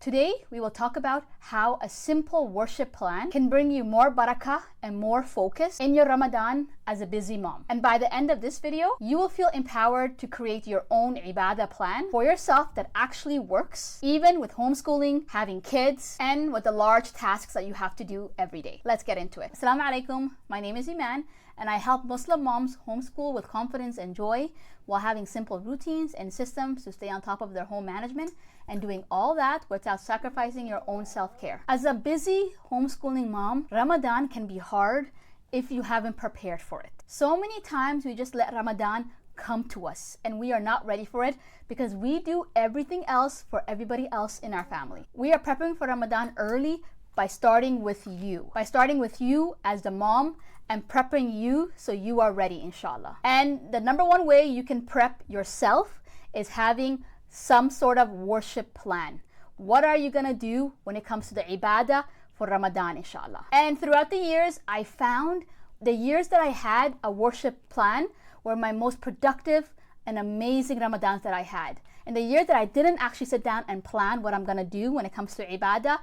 Today, we will talk about how a simple worship plan can bring you more barakah and more focus in your Ramadan as a busy mom. And by the end of this video, you will feel empowered to create your own Ibadah plan for yourself that actually works, even with homeschooling, having kids, and with the large tasks that you have to do every day. Let's get into it. Assalamu alaikum. My name is Iman, and I help Muslim moms homeschool with confidence and joy while having simple routines and systems to stay on top of their home management and doing all that without sacrificing your own self-care. As a busy homeschooling mom, Ramadan can be hard if you haven't prepared for it. So many times we just let Ramadan come to us and we are not ready for it because we do everything else for everybody else in our family. We are prepping for Ramadan early by starting with you. By starting with you as the mom and prepping you so you are ready, inshallah. And the number one way you can prep yourself is having some sort of worship plan. What are you gonna do when it comes to the Ibadah for Ramadan, inshallah? And throughout the years, I found the years that I had a worship plan were my most productive and amazing Ramadans that I had. And the year that I didn't actually sit down and plan what I'm gonna do when it comes to Ibadah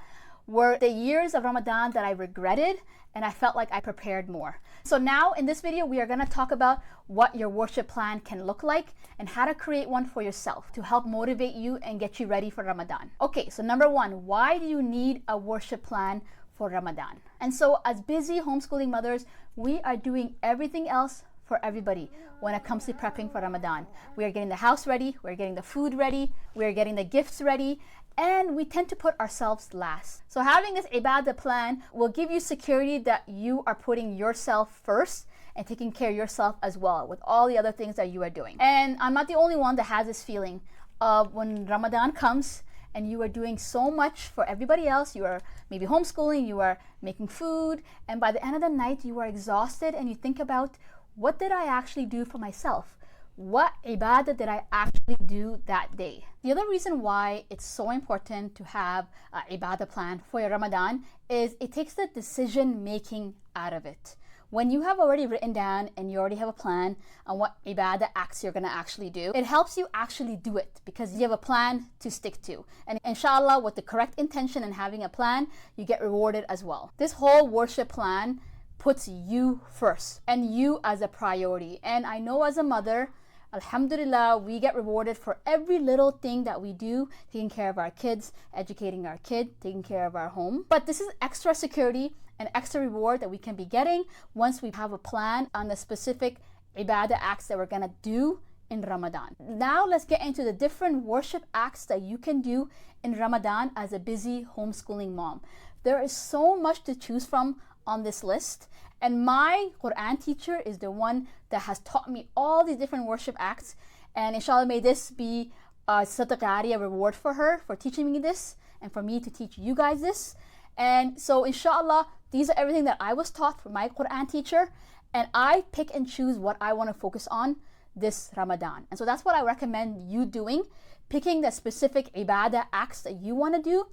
were the years of Ramadan that I regretted and I felt like I prepared more. So now in this video, we are gonna talk about what your worship plan can look like and how to create one for yourself to help motivate you and get you ready for Ramadan. Okay, so number one, why do you need a worship plan for Ramadan? And so as busy homeschooling mothers, we are doing everything else for everybody when it comes to prepping for Ramadan. We are getting the house ready, we're getting the food ready, we're getting the gifts ready, and we tend to put ourselves last. So having this Ibadah plan will give you security that you are putting yourself first and taking care of yourself as well with all the other things that you are doing. And I'm not the only one that has this feeling of when Ramadan comes and you are doing so much for everybody else. You are maybe homeschooling, you are making food, and by the end of the night you are exhausted and you think about, what did I actually do for myself? What Ibadah did I actually do that day? The other reason why it's so important to have an Ibadah plan for your Ramadan is it takes the decision making out of it. When you have already written down and you already have a plan on what Ibadah acts you're gonna actually do, it helps you actually do it because you have a plan to stick to. And inshallah, with the correct intention and having a plan, you get rewarded as well. This whole worship plan puts you first and you as a priority. And I know as a mother, alhamdulillah, we get rewarded for every little thing that we do, taking care of our kids, educating our kid, taking care of our home. But this is extra security and extra reward that we can be getting once we have a plan on the specific Ibadah acts that we're gonna do in Ramadan. Now let's get into the different worship acts that you can do in Ramadan as a busy homeschooling mom. There is so much to choose from on this list, and my Qur'an teacher is the one that has taught me all these different worship acts, and inshallah may this be a sadaqah, a reward for her for teaching me this and for me to teach you guys this. And so inshallah, these are everything that I was taught from my Qur'an teacher, and I pick and choose what I want to focus on this Ramadan. And so that's what I recommend you doing, picking the specific Ibadah acts that you want to do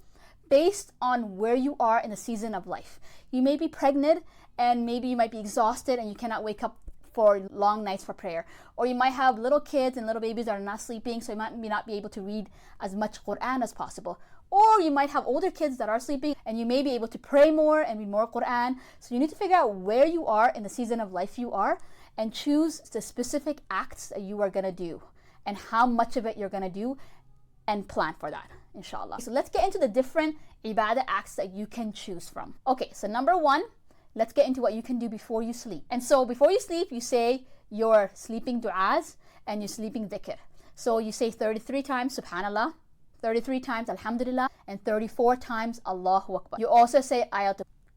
based on where you are in the season of life. You may be pregnant and maybe you might be exhausted and you cannot wake up for long nights for prayer. Or you might have little kids and little babies that are not sleeping, so you might not be able to read as much Qur'an as possible. Or you might have older kids that are sleeping and you may be able to pray more and read more Qur'an. So you need to figure out where you are in the season of life you are and choose the specific acts that you are gonna do and how much of it you're gonna do and plan for that, inshallah. So let's get into the different Ibadah acts that you can choose from. Okay, so number one, let's get into what you can do before you sleep. And so before you sleep, you say your sleeping du'as and your sleeping dhikr. So you say 33 times Subhanallah, 33 times Alhamdulillah, and 34 times Allahu Akbar. You also say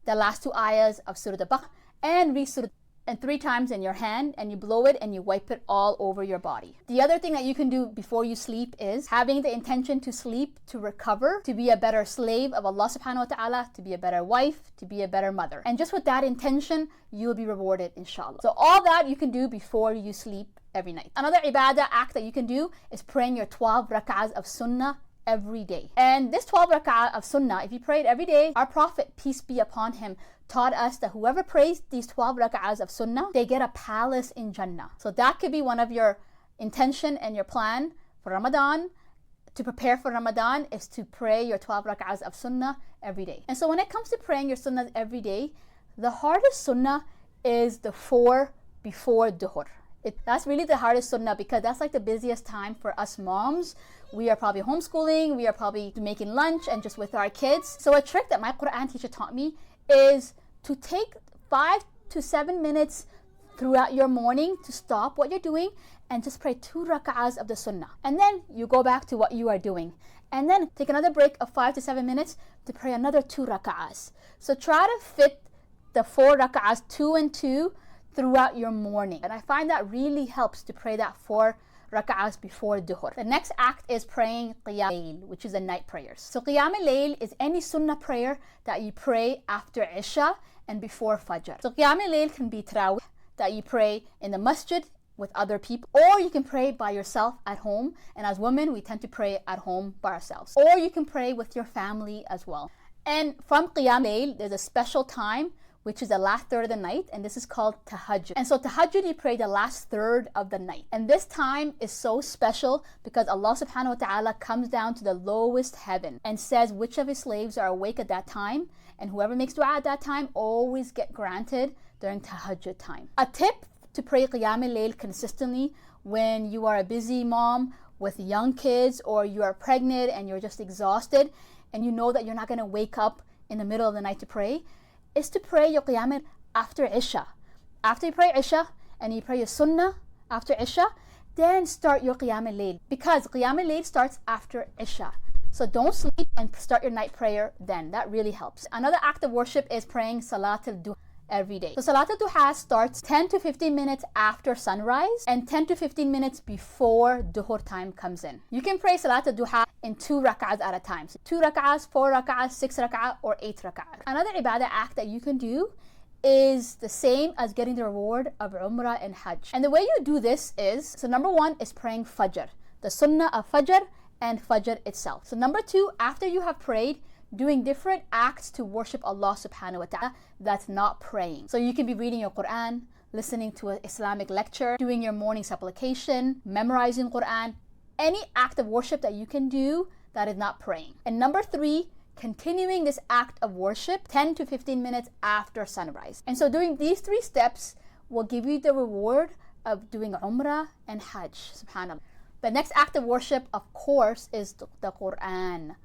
the last two ayahs of Surah Al-Baqarah and read Surah and 3 times in your hand, and you blow it and you wipe it all over your body. The other thing that you can do before you sleep is having the intention to sleep, to recover, to be a better slave of Allah subhanahu wa ta'ala, to be a better wife, to be a better mother. And just with that intention, you'll be rewarded, inshallah. So all that you can do before you sleep every night. Another Ibadah act that you can do is praying your 12 rak'ahs of sunnah every day. And this 12 rak'ah of sunnah, if you pray it every day, our Prophet, peace be upon him, taught us that whoever prays these 12 rak'ahs of sunnah, they get a palace in Jannah. So that could be one of your intention and your plan for Ramadan, to prepare for Ramadan is to pray your 12 rak'ahs of sunnah every day. And so when it comes to praying your sunnahs every day, the hardest sunnah is the 4 before duhur. That's really the hardest sunnah because that's like the busiest time for us moms. We are probably homeschooling, we are probably making lunch and just with our kids. So a trick that my Qur'an teacher taught me is to take 5 to 7 minutes throughout your morning to stop what you're doing and just pray 2 rak'ahs of the sunnah. And then you go back to what you are doing. And then take another break of 5 to 7 minutes to pray another 2 rak'ahs. So try to fit the 4 rak'ahs, 2 and 2, throughout your morning. And I find that really helps to pray that 4 rak'ahs before duhur. The next act is praying qiyam al-layl, which is the night prayers. So qiyam al-layl is any sunnah prayer that you pray after Isha and before Fajr. So qiyam al-layl can be tarawih, that you pray in the masjid with other people, or you can pray by yourself at home. And as women, we tend to pray at home by ourselves. Or you can pray with your family as well. And from qiyam al-layl, there's a special time which is the last third of the night, and this is called tahajjud. And so tahajjud, you pray the last third of the night. And this time is so special because Allah subhanahu wa ta'ala comes down to the lowest heaven and says which of his slaves are awake at that time, and whoever makes dua at that time always get granted during tahajjud time. A tip to pray qiyam al-layl consistently when you are a busy mom with young kids, or you are pregnant and you're just exhausted and you know that you're not going to wake up in the middle of the night to pray, is to pray your qiyam after Isha. After you pray Isha and you pray your sunnah after Isha, then start your qiyam al-layl, because qiyam al-layl starts after Isha. So don't sleep and start your night prayer then. That really helps. Another act of worship is praying salat al-duha every day. So salat al-duha starts 10 to 15 minutes after sunrise and 10 to 15 minutes before duhur time comes in. You can pray salat al-duha in 2 rak'ahs at a time. So 2 rak'ahs, 4 rak'ahs, 6 rak'ahs, or 8 rak'ahs. Another ibadah act that you can do is the same as getting the reward of Umrah and Hajj. And the way you do this is, so number 1 is praying Fajr, the sunnah of Fajr and Fajr itself. So number 2, after you have prayed, doing different acts to worship Allah subhanahu wa ta'ala that's not praying. So you can be reading your Qur'an, listening to an Islamic lecture, doing your morning supplication, memorizing Qur'an, any act of worship that you can do that is not praying. And number 3, continuing this act of worship 10 to 15 minutes after sunrise. And so doing these 3 steps will give you the reward of doing Umrah and Hajj, subhanAllah. The next act of worship, of course, is the Qur'an.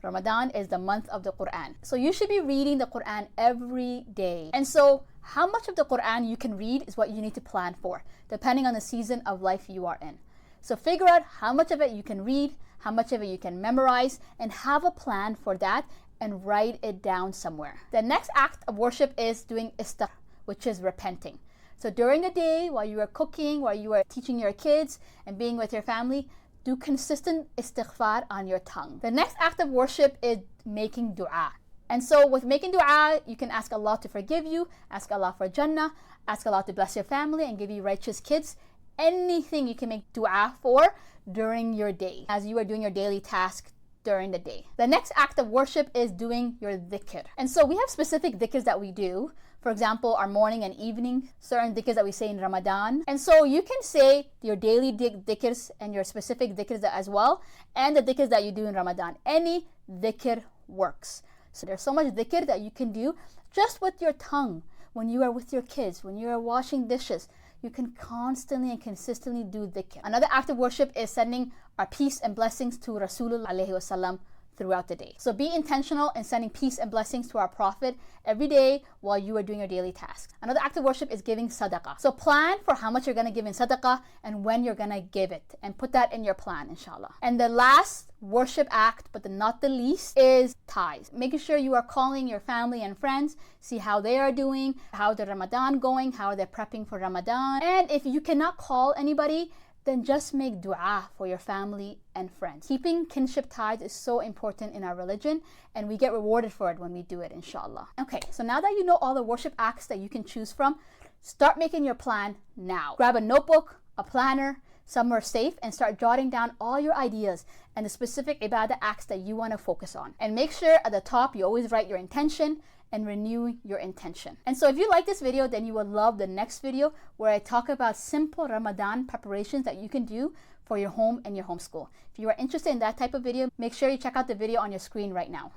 Ramadan is the month of the Qur'an. So you should be reading the Qur'an every day. And so how much of the Qur'an you can read is what you need to plan for, depending on the season of life you are in. So figure out how much of it you can read, how much of it you can memorize, and have a plan for that and write it down somewhere. The next act of worship is doing istighfar, which is repenting. So during the day, while you are cooking, while you are teaching your kids and being with your family, do consistent istighfar on your tongue. The next act of worship is making dua. And so with making dua, you can ask Allah to forgive you, ask Allah for Jannah, ask Allah to bless your family and give you righteous kids. Anything you can make dua for during your day, as you are doing your daily task during the day. The next act of worship is doing your dhikr. And so we have specific dhikrs that we do. For example, our morning and evening, certain dhikrs that we say in Ramadan. And so you can say your daily dhikrs and your specific dhikrs as well, and the dhikrs that you do in Ramadan. Any dhikr works. So there's so much dhikr that you can do just with your tongue. When you are with your kids, when you are washing dishes, you can constantly and consistently do dhikr. Another act of worship is sending our peace and blessings to Rasulullah alayhi wasallam throughout the day. So be intentional in sending peace and blessings to our Prophet every day while you are doing your daily tasks. Another act of worship is giving sadaqah. So plan for how much you're going to give in sadaqah and when you're going to give it, and put that in your plan, inshallah. And the last worship act, but not the least, is ties. Making sure you are calling your family and friends, see how they are doing, how the Ramadan going, how they're prepping for Ramadan. And if you cannot call anybody, then just make dua for your family and friends. Keeping kinship ties is so important in our religion, and we get rewarded for it when we do it, inshallah. Okay, so now that you know all the worship acts that you can choose from, start making your plan now. Grab a notebook, a planner, somewhere safe, and start jotting down all your ideas and the specific ibadah acts that you want to focus on. And make sure at the top you always write your intention and renew your intention. And so if you like this video, then you will love the next video where I talk about simple Ramadan preparations that you can do for your home and your homeschool. If you are interested in that type of video, make sure you check out the video on your screen right now.